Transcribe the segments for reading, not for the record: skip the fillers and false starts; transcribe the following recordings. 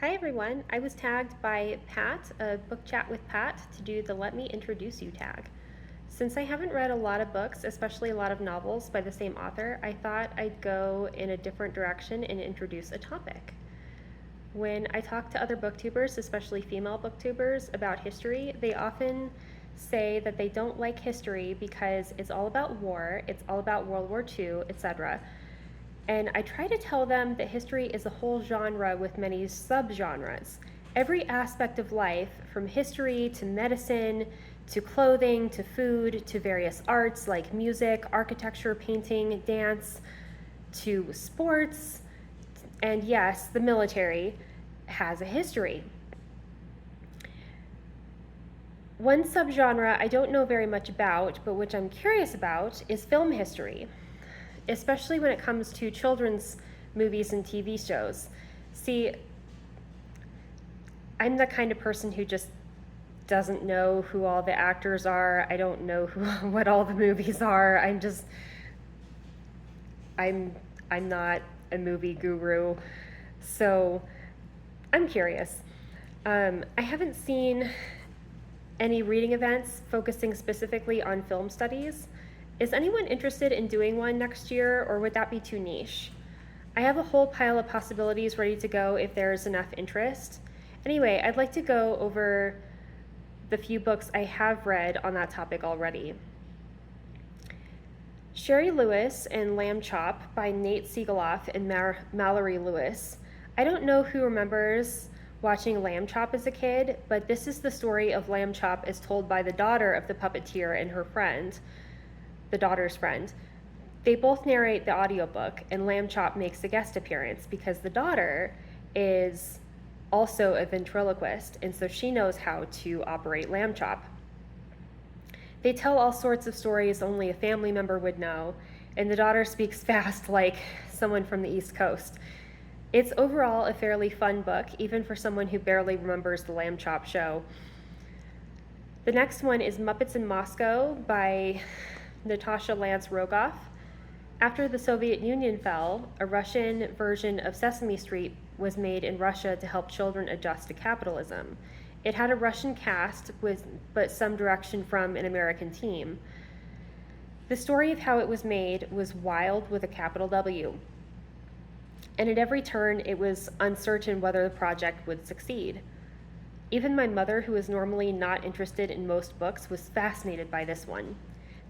Hi everyone, I was tagged by Pat, Book Chat with Pat, to do the Let Me Introduce You tag. Since I haven't read a lot of books, especially a lot of novels by the same author, I thought I'd go in a different direction and introduce a topic. When I talk to other booktubers, especially female booktubers, about history, they often say that they don't like history because it's all about war, it's all about World War II, etc. And I try to tell them that history is a whole genre with many subgenres. Every aspect of life, from history to medicine, to clothing, to food, to various arts like music, architecture, painting, dance, to sports, and yes, the military has a history. One subgenre I don't know very much about, but which I'm curious about, is film history, especially when it comes to children's movies and TV shows. See, I'm the kind of person who just doesn't know who all the actors are. I don't know what all the movies are. I'm not a movie guru, so I'm curious. I haven't seen any reading events focusing specifically on film studies. Is anyone interested in doing one next year, or would that be too niche? I have a whole pile of possibilities ready to go if there's enough interest. Anyway, I'd like to go over the few books I have read on that topic already. Shari Lewis and Lamb Chop by Nate Segaloff and Mallory Lewis. I don't know who remembers watching Lamb Chop as a kid, but this is the story of Lamb Chop as told by the daughter of the puppeteer and her friend, the daughter's friend. They both narrate the audiobook, and Lamb Chop makes a guest appearance because the daughter is also a ventriloquist, and so she knows how to operate Lamb Chop. They tell all sorts of stories only a family member would know, and the daughter speaks fast like someone from the East Coast. It's overall a fairly fun book, even for someone who barely remembers the Lamb Chop show. The next one is Muppets in Moscow by Natasha Rogoff. After the Soviet Union fell, a Russian version of Sesame Street was made in Russia to help children adjust to capitalism. It had a Russian cast, but some direction from an American team. The story of how it was made was wild with a capital W. And at every turn, it was uncertain whether the project would succeed. Even my mother, who is normally not interested in most books, was fascinated by this one.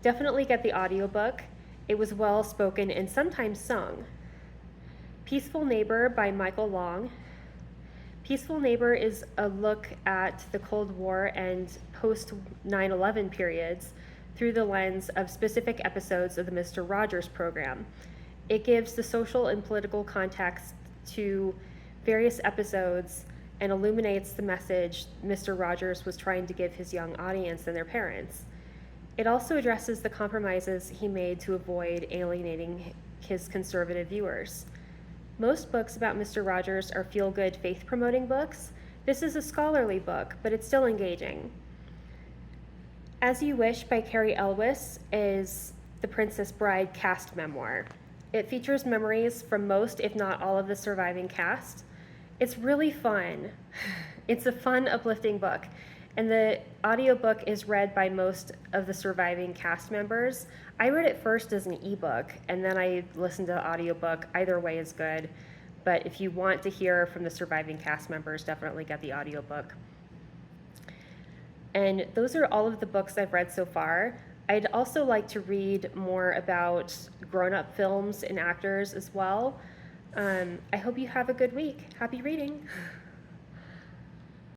Definitely get the audiobook. It was well spoken and sometimes sung. Peaceful Neighbor by Michael Long. Peaceful Neighbor is a look at the Cold War and post 9/11 periods through the lens of specific episodes of the Mr. Rogers program. It gives the social and political context to various episodes and illuminates the message Mr. Rogers was trying to give his young audience and their parents. It also addresses the compromises he made to avoid alienating his conservative viewers. Most books about Mr. Rogers are feel-good, faith-promoting books. This is a scholarly book, but it's still engaging. As You Wish by Cary Elwes is the Princess Bride cast memoir. It features memories from most, if not all, of the surviving cast. It's really fun. It's a fun, uplifting book. And the audiobook is read by most of the surviving cast members. I read it first as an ebook, and then I listened to the audiobook. Either way is good. But if you want to hear from the surviving cast members, definitely get the audiobook. And those are all of the books I've read so far. I'd also like to read more about grown-up films and actors as well. I hope you have a good week. Happy reading.